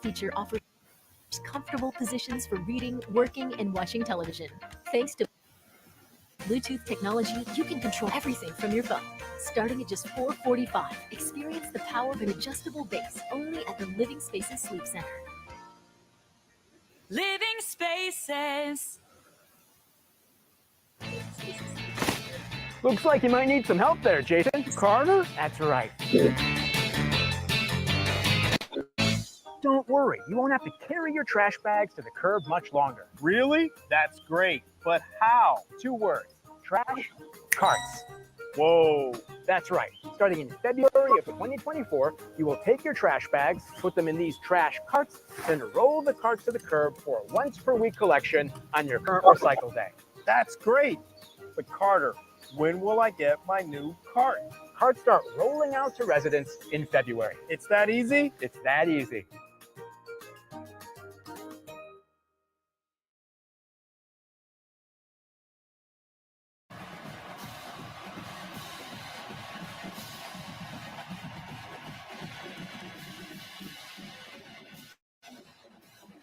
feature offers comfortable positions for reading, working, and watching television. Thanks to Bluetooth technology, you can control everything from your phone. Starting at just $445, experience the power of an adjustable base only at the Living Spaces Sleep Center. Living Spaces. Looks like you might need some help there, Jason. Carter? That's right. Don't worry, you won't have to carry your trash bags to the curb much longer. Really? That's great. But how? 2 words, trash carts. Whoa. That's right. Starting in February of 2024, you will take your trash bags, put them in these trash carts, then roll the carts to the curb for a once-per-week collection on your current recycle day. That's great. But Carter, when will I get my new cart? Carts start rolling out to residents in February. It's that easy? It's that easy.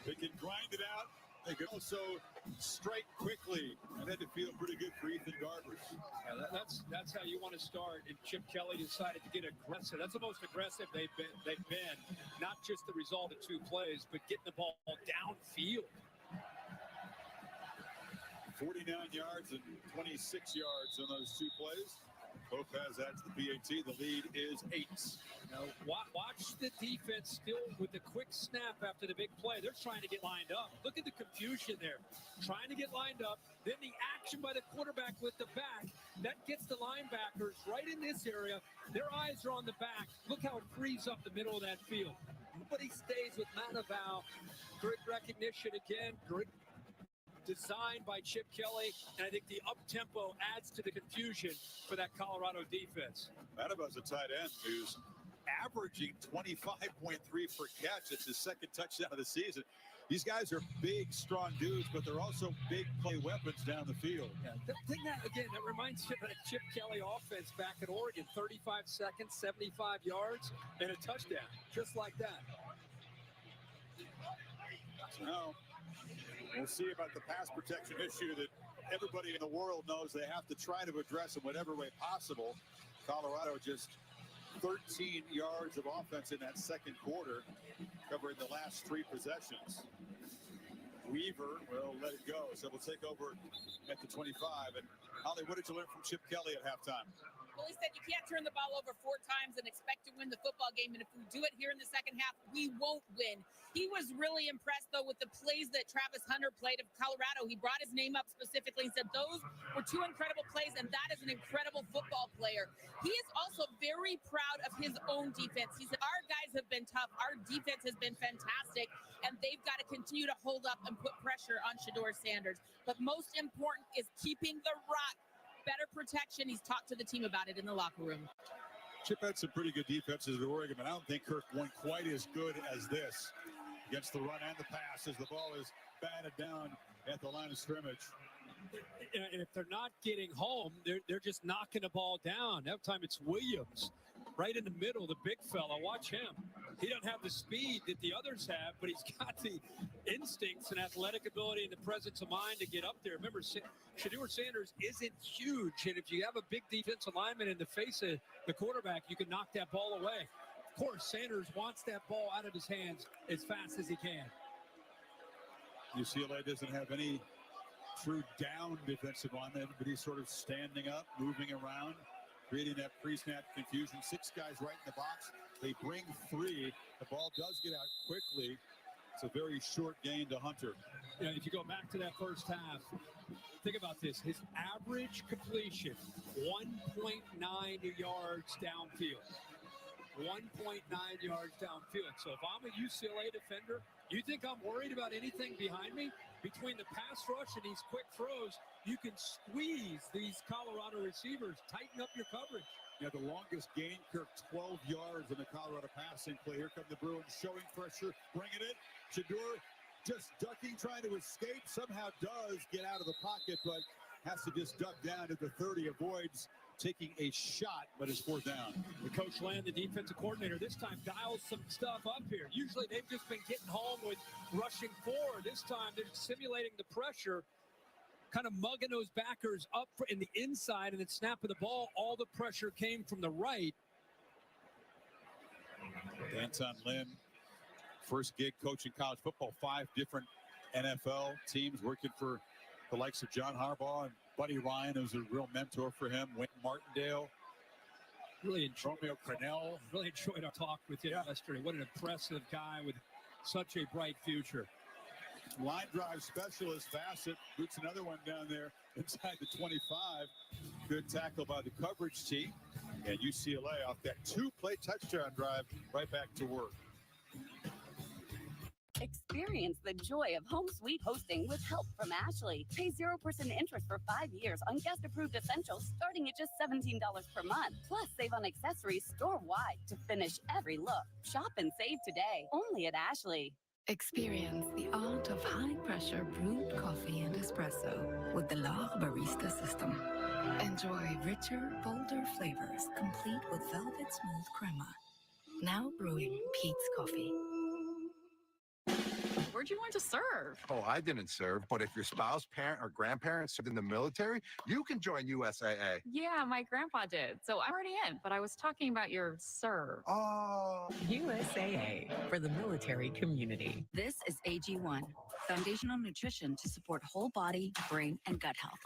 They can grind it out. They can also strike quickly, and that would feel pretty good for Ethan Garbers. Yeah, that's how you want to start. And Chip Kelly decided to get aggressive. That's the most aggressive they've been. Not just the result of 2 plays, but getting the ball downfield. 49 yards and 26 yards on those 2 plays. Lopez adds the PAT. The lead is 8. Now, watch the defense still with the quick snap after the big play. They're trying to get lined up. Look at the confusion there. Trying to get lined up. Then the action by the quarterback with the back. That gets the linebackers right in this area. Their eyes are on the back. Look how it frees up the middle of that field. Nobody stays with Manaval. Great recognition again. Great designed by Chip Kelly, and I think the up-tempo adds to the confusion for that Colorado defense. Manaval's a tight end who's averaging 25.3 per catch. It's his 2nd touchdown of the season. These guys are big, strong dudes, but they're also big play weapons down the field. Yeah, that reminds you of that Chip Kelly offense back at Oregon. 35 seconds, 75 yards, and a touchdown, just like that. So now, we'll see about the pass protection issue that everybody in the world knows they have to try to address in whatever way possible. Colorado just 13 yards of offense in that 2nd quarter, covering the last 3 possessions. Weaver will let it go, so we'll take over at the 25. And Holly, what did you learn from Chip Kelly at halftime? Well, he said you can't turn the ball over 4 times and expect to win the football game. And if we do it here in the second half, we won't win. He was really impressed, though, with the plays that Travis Hunter played of Colorado. He brought his name up specifically and said those were 2 incredible plays, and that is an incredible football player. He is also very proud of his own defense. He said, our guys have been tough. Our defense has been fantastic, and they've got to continue to hold up and put pressure on Shedeur Sanders. But most important is keeping the rock. Better protection. He's talked to the team about it in the locker room. Chip had some pretty good defenses at Oregon, but I don't think Kirk went quite as good as this against the run and the pass as the ball is batted down at the line of scrimmage. And if they're not getting home, they're just knocking the ball down. That time it's Williams right in the middle, the big fella. Watch him. He doesn't have the speed that the others have, but he's got the instincts and athletic ability and the presence of mind to get up there. Remember, Shedeur Sanders isn't huge, and if you have a big defensive lineman in the face of the quarterback, you can knock that ball away. Of course, Sanders wants that ball out of his hands as fast as he can. UCLA doesn't have any true down defensive lineman, but he's sort of standing up, moving around, creating that pre-snap confusion. 6 guys right in the box. They bring 3. The ball does get out quickly. It's a very short gain to Hunter. Yeah, if you go back to that first half, think about this. His average completion, 1.9 yards downfield. 1.9 yards downfield. So if I'm a UCLA defender, you think I'm worried about anything behind me? Between the pass rush and these quick throws, you can squeeze these Colorado receivers, tighten up your coverage. Yeah, the longest gain, Kirk, 12 yards in the Colorado passing play. Here come the Bruins showing pressure, bringing it. Shedeur just ducking, trying to escape. Somehow does get out of the pocket, but has to just duck down to the 30, avoids taking a shot, but it's 4th down. The Coach Land, the defensive coordinator, this time dials some stuff up here. Usually they've just been getting home with rushing forward. This time they're simulating the pressure, kind of mugging those backers up in the inside, and then snapping the ball. All the pressure came from the right. Anton Lynn, first gig coaching college football, 5 different NFL teams, working for the likes of John Harbaugh and Buddy Ryan, who's a real mentor for him, Wayne Martindale. Really enjoyed Romeo Crennel. Really enjoyed our talk with him yesterday. What an impressive guy with such a bright future. Line drive specialist Bassett boots another one down there inside the 25. Good tackle by the coverage team. And UCLA off that 2-play touchdown drive right back to work. Experience the joy of home suite hosting with help from Ashley. Pay 0% interest for 5 years on guest-approved essentials starting at just $17 per month. Plus, save on accessories store-wide to finish every look. Shop and save today, only at Ashley. Experience the art of high-pressure brewed coffee and espresso with the La Barista system. Enjoy richer, bolder flavors complete with velvet-smooth crema. Now brewing Pete's Coffee. Where'd you learn to serve? Oh, I didn't serve, but if your spouse, parent, or grandparents served in the military, you can join USAA. Yeah, my grandpa did. So I'm already in, but I was talking about your serve. Oh. USAA for the military community. This is AG1, foundational nutrition to support whole body, brain, and gut health.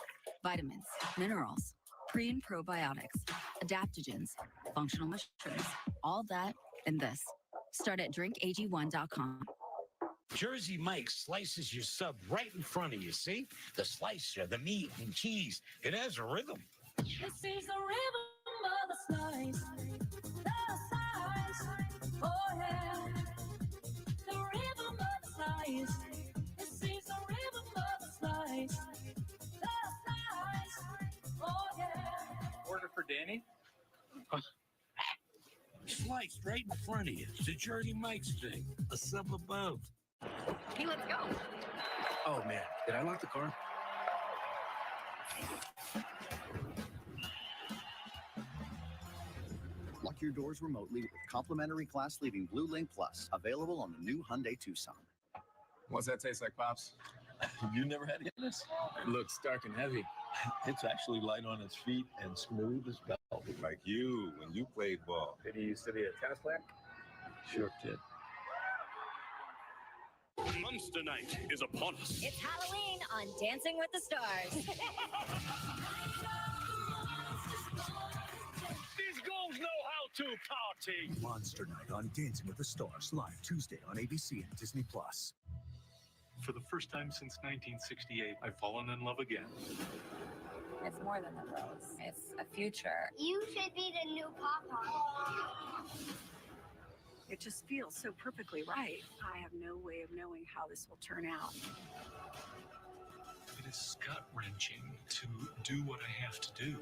Vitamins, minerals, pre and probiotics, adaptogens, functional mushrooms, all that in this. Start at drinkag1.com. Jersey Mike slices your sub right in front of you, see? The slicer, the meat and cheese, it has a rhythm. This is the rhythm of the slice. The slice. Oh, yeah. The rhythm of the slice. This is the rhythm of the slice. The slice. Oh, yeah. Order for Danny? Sliced right in front of you. It's a Jersey Mike's thing. A sub above. Hey, let's go. Oh, man. Did I lock the car? Lock your doors remotely with complimentary class leaving Blue Link Plus, available on the new Hyundai Tucson. What's that taste like, Pops? You never had this? It looks dark and heavy. It's actually light on its feet and smooth as velvet, like you when you played ball. Did you used to be a tennis player? Sure did. Monster Night is upon us. It's Halloween on Dancing with the Stars. These girls know how to party. Monster Night on Dancing with the Stars, live Tuesday on ABC and Disney+. For the first time since 1968, I've fallen in love again. It's more than a rose. It's a future. You should be the new Papa. It just feels so perfectly right. I have no way of knowing how this will turn out. It is gut-wrenching to do what I have to do.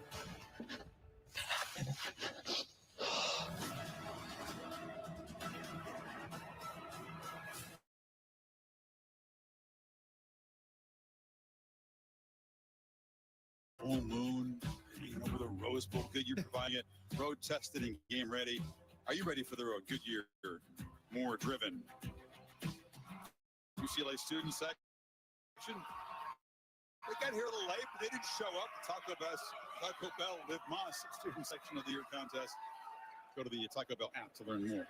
Full moon, over the Rose Bowl. Goodyear providing it. Road tested and game ready. Are you ready for the road? Goodyear, more driven. UCLA student section. They got here a little late, but they didn't show up. Taco Bell Live Moss student section of the year contest. Go to the Taco Bell app to learn more.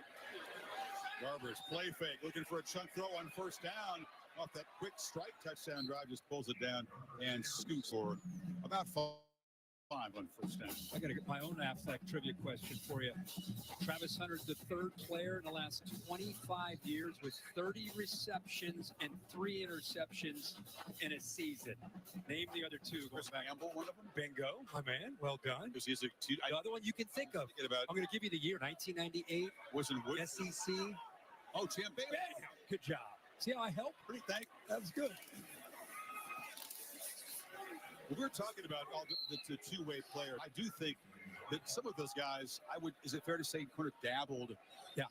Garbers play fake, looking for a chunk throw on first down. Off that quick strike touchdown drive, just pulls it down and scoots for about 5 on first down. I got to get my own athletic trivia question for you. Travis Hunter's the third player in the last 25 years with 30 receptions and 3 interceptions in a season. Name the other two. Chris Campbell, one of them. Bingo, my man. Well done. Because he's the other one you can think of. I'm going to give you the year, 1998. Was in Wood. SEC. Oh, Champ Bailey. Bam! Good job. See how I helped? Pretty thank. That was good. Well, we're talking about all the two-way player. I do think that some of those guys, is it fair to say, kind of dabbled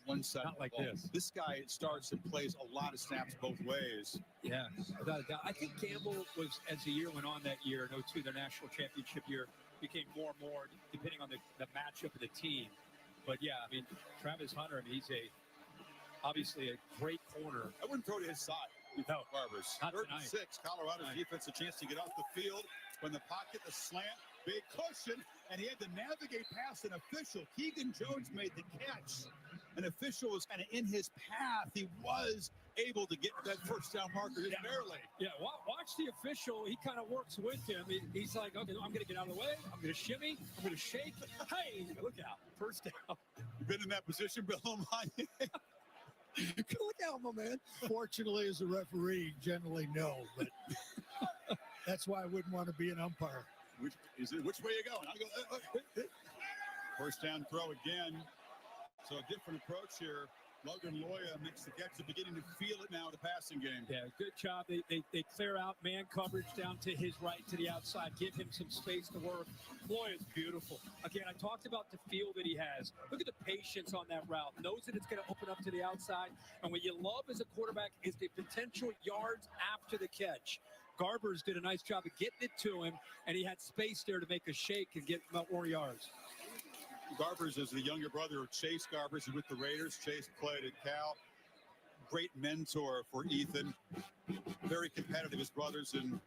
one side? Not like this. This guy starts and plays a lot of snaps both ways. Yeah, without a doubt. I think Campbell was, as the year went on that year, in 02, their national championship year, became more and more depending on the matchup of the team. But yeah, I mean, Travis Hunter, I mean, he's obviously a great corner. I wouldn't throw to his side. No, Barbers. not 3rd and tonight. 6. Colorado's defense a chance to get off the field. When the pocket, the slant, big cushion, and he had to navigate past an official. Keegan Jones made the catch. An official was kind of in his path. He was able to get that first down marker just barely. Yeah, watch the official. He kind of works with him. He's like, okay, I'm going to get out of the way. I'm going to shimmy. I'm going to shake. Hey, look out. First down. You've been in that position, Bill O'Malley. Look out, my man. Fortunately, as a referee, generally no, but that's why I wouldn't want to be an umpire. Which way you going? I go. First down throw again. So a different approach here. Logan Loya makes the catch. They're beginning to feel it now, the passing game. Yeah, good job. They clear out man coverage down to his right to the outside. Give him some space to work. Loya's beautiful. Again, I talked about the feel that he has. Look at the patience on that route. Knows that it's going to open up to the outside. And what you love as a quarterback is the potential yards after the catch. Garbers did a nice job of getting it to him, and he had space there to make a shake and get more yards. Garbers is the younger brother of Chase Garbers. He's with the Raiders. Chase played at Cal. Great mentor for Ethan. Very competitive, his brothers. And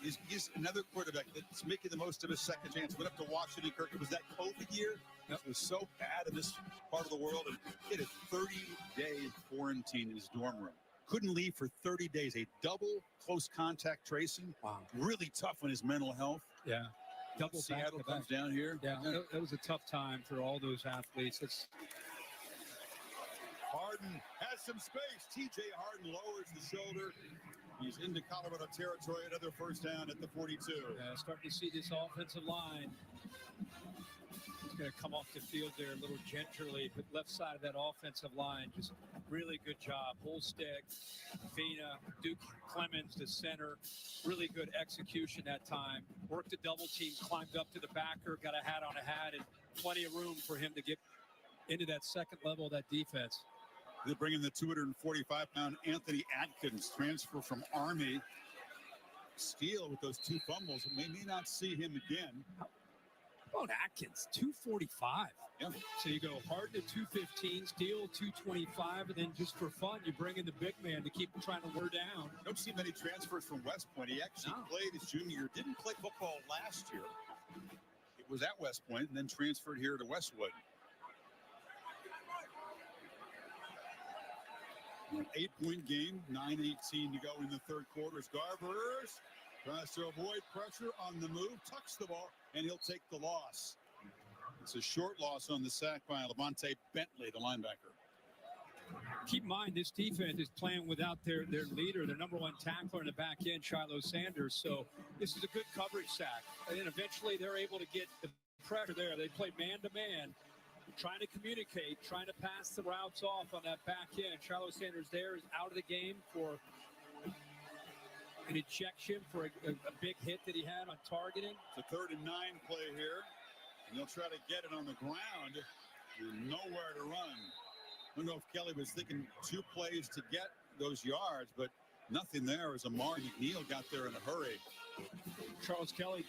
he's another quarterback that's making the most of his second chance. Went up to Washington, Kirk. It was that COVID year. It was so bad in this part of the world. And he had a 30-day quarantine in his dorm room. Couldn't leave for 30 days. A double close contact tracing. Wow. Really tough on his mental health. Yeah. Double Seattle back-to-back. comes down here. Yeah, that was a tough time for all those athletes. Harden has some space. TJ Harden lowers the shoulder. He's into Colorado territory. Another first down at the 42. Yeah, starting to see this offensive line. He's going to come off the field there a little gingerly, but left side of that offensive line, just really good job. Holstick, Fina, Duke Clemens, the center. Really good execution that time. Worked the double team, climbed up to the backer, got a hat on a hat, and plenty of room for him to get into that second level of that defense. They bring in the 245-pound Anthony Atkins, transfer from Army. Steele with those 2 fumbles. We may not see him again. How about Atkins, 245. Yeah. So you go hard to 215, Steele 225, and then just for fun, you bring in the big man to keep trying to wear down. Don't see many transfers from West Point. He actually played his junior year. Didn't play football last year. It was at West Point and then transferred here to Westwood. An 8-point game, 9:18 to go in the third quarter. As Garbers tries to avoid pressure on the move, tucks the ball, and he'll take the loss. It's a short loss on the sack by Levante Bentley, the linebacker. Keep in mind, this defense is playing without their leader, their number 1 tackler in the back end, Shiloh Sanders. So this is a good coverage sack. And then eventually they're able to get the pressure there. They play man-to-man, trying to communicate, trying to pass the routes off on that back end. Shiloh Sanders there is out of the game for an ejection for a big hit that he had on targeting. It's a 3rd and 9 play here. And they'll try to get it on the ground. There's nowhere to run. I don't know if Kelly was thinking 2 plays to get those yards, but nothing there as Amari McNeil got there in a hurry. Charles Kelly,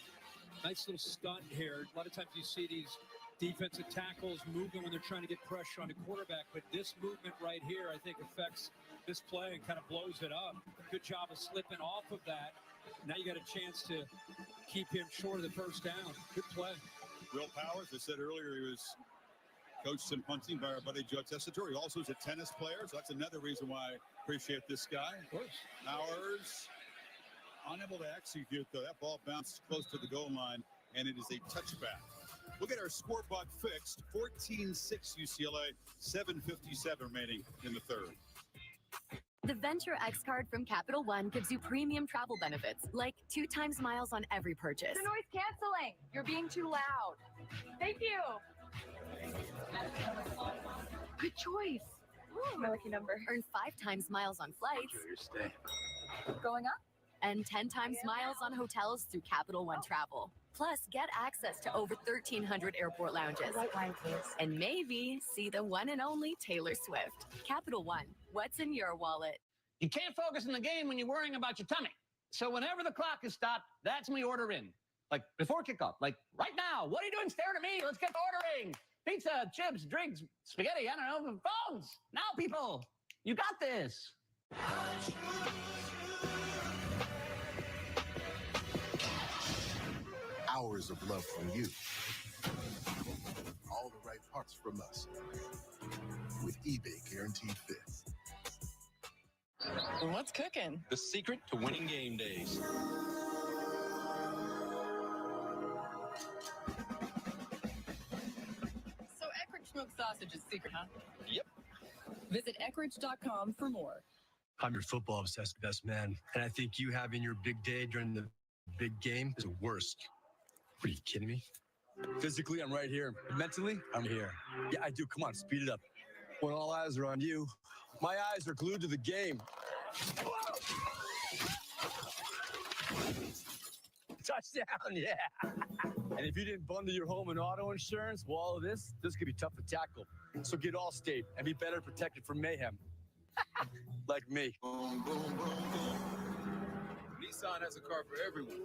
nice little stunt here. A lot of times you see these defensive tackles moving when they're trying to get pressure on the quarterback, but this movement right here, I think, affects this play and kind of blows it up. Good job of slipping off of that. Now you got a chance to keep him short of the first down. Good play. Will Powers, I said earlier, he was coached some punting by our buddy Joe Tessitore. He also is a tennis player, so that's another reason why I appreciate this guy. Of course. Powers, unable to execute, though. That ball bounced close to the goal line, and it is a touchback. We'll get our scoreboard fixed. 14-6 UCLA, 7:57 remaining in the third. The Venture X card from Capital One gives you premium travel benefits, like 2 times miles on every purchase. The noise canceling. You're being too loud. Thank you. Good choice. Ooh, my lucky number. Earn 5 times miles on flights. Enjoy your stay. Going up? And 10 times miles on hotels through Capital One Travel. Plus, get access to over 1,300 airport lounges. White wine, please. And maybe see the one and only Taylor Swift. Capital One, what's in your wallet? You can't focus on the game when you're worrying about your tummy. So whenever the clock is stopped, that's when we order in. Like before kickoff, like right now. What are you doing staring at me? Let's get ordering. Pizza, chips, drinks, spaghetti, I don't know, phones. Now, people, you got this. Hours of love from you. All the right parts from us. With eBay Guaranteed Fit. What's cooking? The secret to winning game days. So Eckrich smoked sausage is secret, huh? Yep. Visit Eckrich.com for more. I'm your football obsessed best man, and I think you having your big day during the big game is the worst. Are you kidding me? Physically, I'm right here. Mentally, I'm here. Yeah, I do. Come on, speed it up. When all eyes are on you, my eyes are glued to the game. Touchdown, yeah. And if you didn't bundle your home and auto insurance, well, all of this could be tough to tackle. So get Allstate and be better protected from mayhem. Like me. Boom, boom, boom, boom. Nissan has a car for everyone.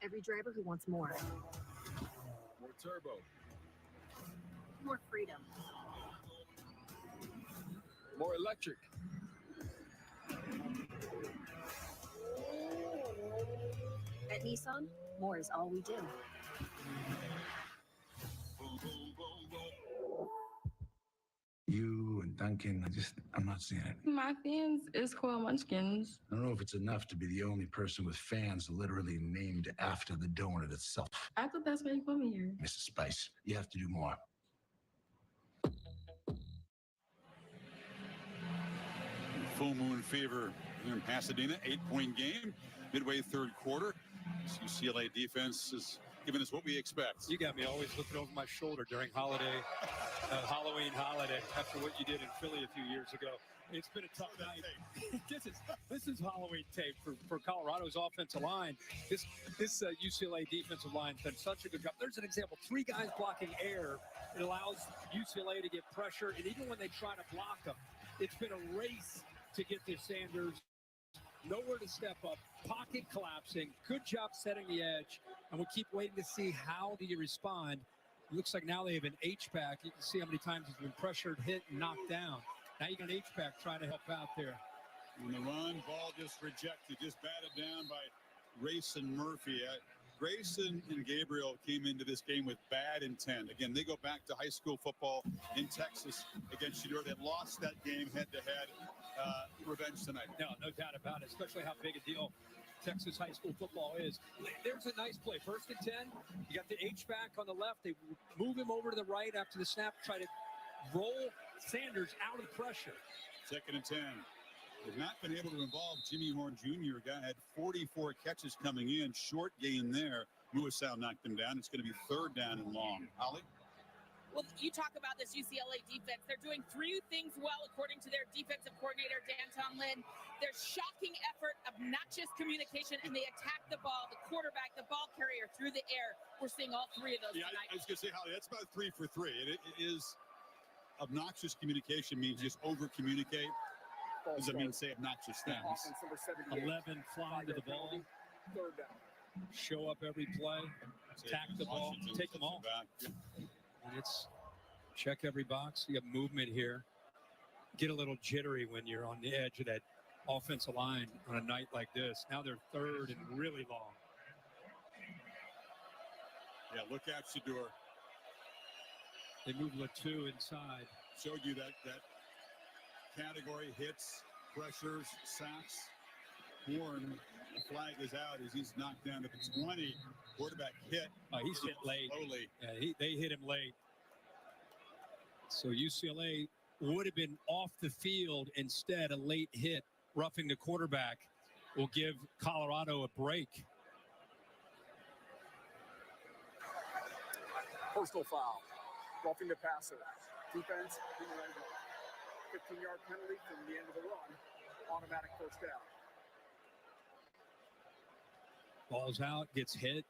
Every driver who wants more. More turbo. More freedom. More electric. At Nissan, more is all we do. You and Duncan, I'm not seeing it. My fans is Coil Munchkins. I don't know if it's enough to be the only person with fans literally named after the donut itself. I thought that's why you put me here. Mrs. Spice, you have to do more. Full moon fever here in Pasadena, 8-point game, midway third quarter. This UCLA defense is giving us what we expect. You got me always looking over my shoulder during Halloween holiday after what you did in Philly a few years ago. It's been a tough night. This is Halloween tape for Colorado's offensive line. This UCLA defensive line's done such a good job. There's an example: 3 guys blocking air. It allows UCLA to get pressure, and even when they try to block them, it's been a race to get to Sanders. Nowhere to step up, pocket collapsing, good job setting the edge, and we'll keep waiting to see how do you respond. It looks like now they have an H-back. You can see how many times he's been pressured, hit, and knocked down. Now you got an H-back trying to help out there. On the run, ball just rejected, just batted down by Grayson Murphy. Grayson and Gabriel came into this game with bad intent. Again, they go back to high school football in Texas against Shedeur. They lost that game head-to-head. Revenge tonight. No doubt about it, especially how big a deal Texas high school football is. There's a nice play. 1st and 10. You got the H-back on the left. They move him over to the right after the snap, try to roll Sanders out of the pressure. 2nd and 10. They've not been able to involve Jimmy Horn Jr. Guy had 44 catches coming in. Short gain there. Muasau knocked him down. It's going to be 3rd down and long. Holly? Well, you talk about this UCLA defense. They're doing 3 things well, according to their defensive coordinator, Dan Tomlin. There's shocking effort, obnoxious communication, and they attack the ball, the quarterback, the ball carrier through the air. We're seeing all 3 of those tonight. I was going to say, Holly, that's about 3 for 3. It is obnoxious communication means just over-communicate. Does it mean say obnoxious things? 11 flying to the ball. 3rd down. Show up every play. Attack the ball. Take them all. And it's check every box. You have movement here. Get a little jittery when you're on the edge of that offensive line on a night like this. Now they're 3rd and really long. Yeah, look out, Shedeur. They move Latu inside. Showed you that category: hits, pressures, sacks. Horn, the flag is out as he's knocked down to the 20. Quarterback hit. He's hit late. Slowly. Yeah, they hit him late. So UCLA would have been off the field. Instead, a late hit, roughing the quarterback, will give Colorado a break. Personal foul. Roughing the passer. Defense, 15-yard penalty from the end of the run. Automatic 1st down. Ball's out, gets hit.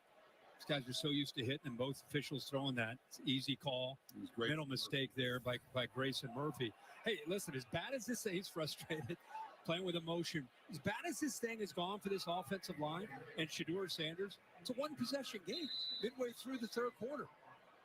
These guys are so used to hitting, and both officials throwing that. It's an easy call. Mental mistake there by Grayson Murphy. Hey, listen, as bad as this is, he's frustrated. playing with emotion. As bad as this thing has gone for this offensive line and Shedeur Sanders, it's a one-possession game midway through the third quarter.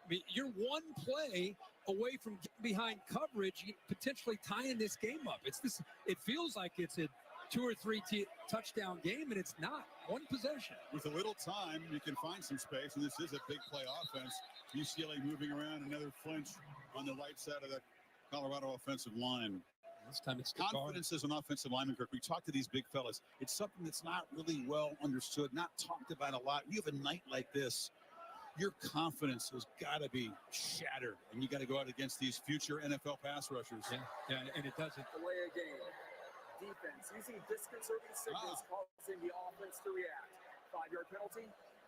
I mean, you're one play away from getting behind coverage, potentially tying this game up. It feels like it's a 2 or 3 touchdown game, and it's not. One possession. With a little time, you can find some space, and this is a big play offense. UCLA moving around, another flinch on the right side of that Colorado offensive line. This time it's confidence as an offensive lineman, Kirk. We talk to these big fellas. It's something that's not really well understood, not talked about a lot. You have a night like this, your confidence has got to be shattered, and you got to go out against these future NFL pass rushers. Yeah, and it doesn't. Delay a game. Defense using disconcerting signals causing the offense to react. 5-yard penalty.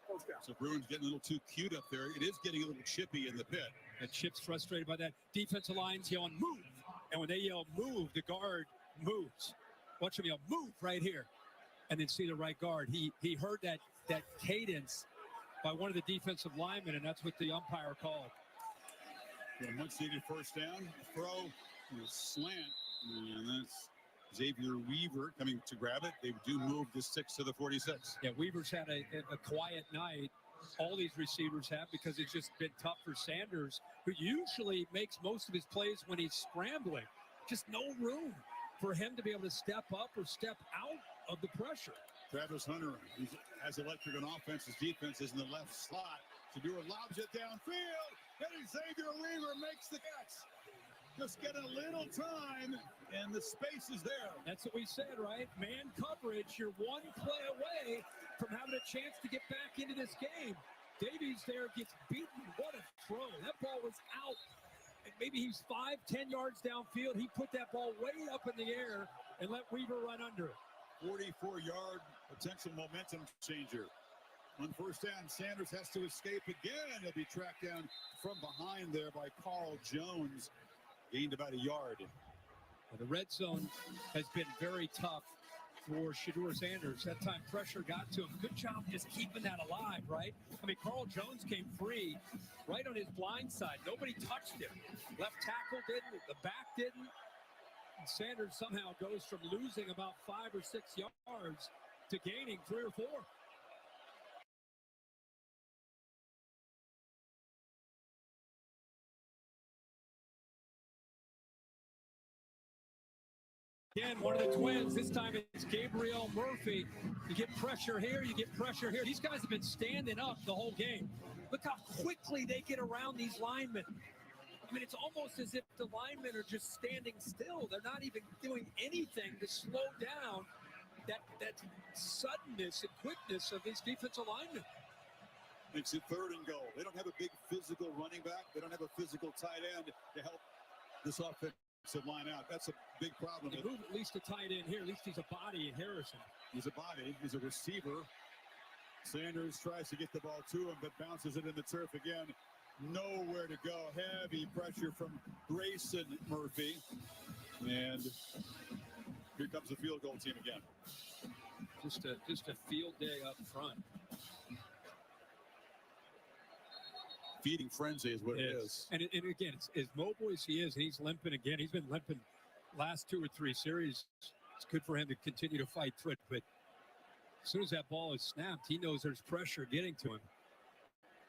First down. So Bruin's getting a little too cute up there. It is getting a little chippy in the pit. And Chip's frustrated by that. Defensive line's yelling, move. And when they yell, move, the guard moves. Watch him yell, move right here. And then see the right guard. He heard that cadence by one of the defensive linemen, and that's what the umpire called. Much needed first down. Throw, slant. And that's Xavier Weaver coming to grab it. They do move the 6 to the 46. Yeah, Weaver's had a quiet night. All these receivers have, because it's just been tough for Sanders, who usually makes most of his plays when he's scrambling. Just no room for him to be able to step up or step out of the pressure. Travis Hunter, who has electric on offense. His defense is in the left slot. Shedeur lobs it downfield, and Xavier Weaver makes the catch. Just get a little time, and the space is there. That's what we said, right? Man coverage, you're one play away from having a chance to get back into this game. Davies there gets beaten. What a throw. That ball was out. And maybe he's 5-10 yards downfield. He put that ball way up in the air and let Weaver run under it. 44-yard potential momentum changer. On first down, Sanders has to escape again. He'll be tracked down from behind there by Carl Jones. Gained about a yard. Well, the red zone has been very tough for Shedeur Sanders. That time pressure got to him. Good job just keeping that alive, right? I mean, Carl Jones came free right on his blind side. Nobody touched him. Left tackle didn't. The back didn't. And Sanders somehow goes from losing about 5 or 6 yards to gaining 3 or 4. Again, one of the twins. This time it's Gabriel Murphy. You get pressure here, you get pressure here. These guys have been standing up the whole game. Look how quickly they get around these linemen. I mean, it's almost as if the linemen are just standing still. They're not even doing anything to slow down that suddenness and quickness of these defensive linemen. Makes it 3rd and goal. They don't have a big physical running back. They don't have a physical tight end to help this offense line out. That's a big problem. They move at least a tight end here. At least he's a body in Harrison. He's a body. He's a receiver. Sanders tries to get the ball to him, but bounces it in the turf again. Nowhere to go. Heavy pressure from Grayson Murphy. And here comes the field goal team again. Just a field day up front. Feeding frenzy is what it is. And again, it's as mobile as he is, and he's limping again. He's been limping last 2 or 3 series. It's good for him to continue to fight through it. But as soon as that ball is snapped, he knows there's pressure getting to him.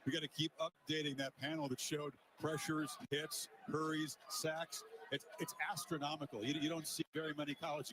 We got to keep updating that panel that showed pressures, hits, hurries, sacks. It's astronomical. You don't see very many college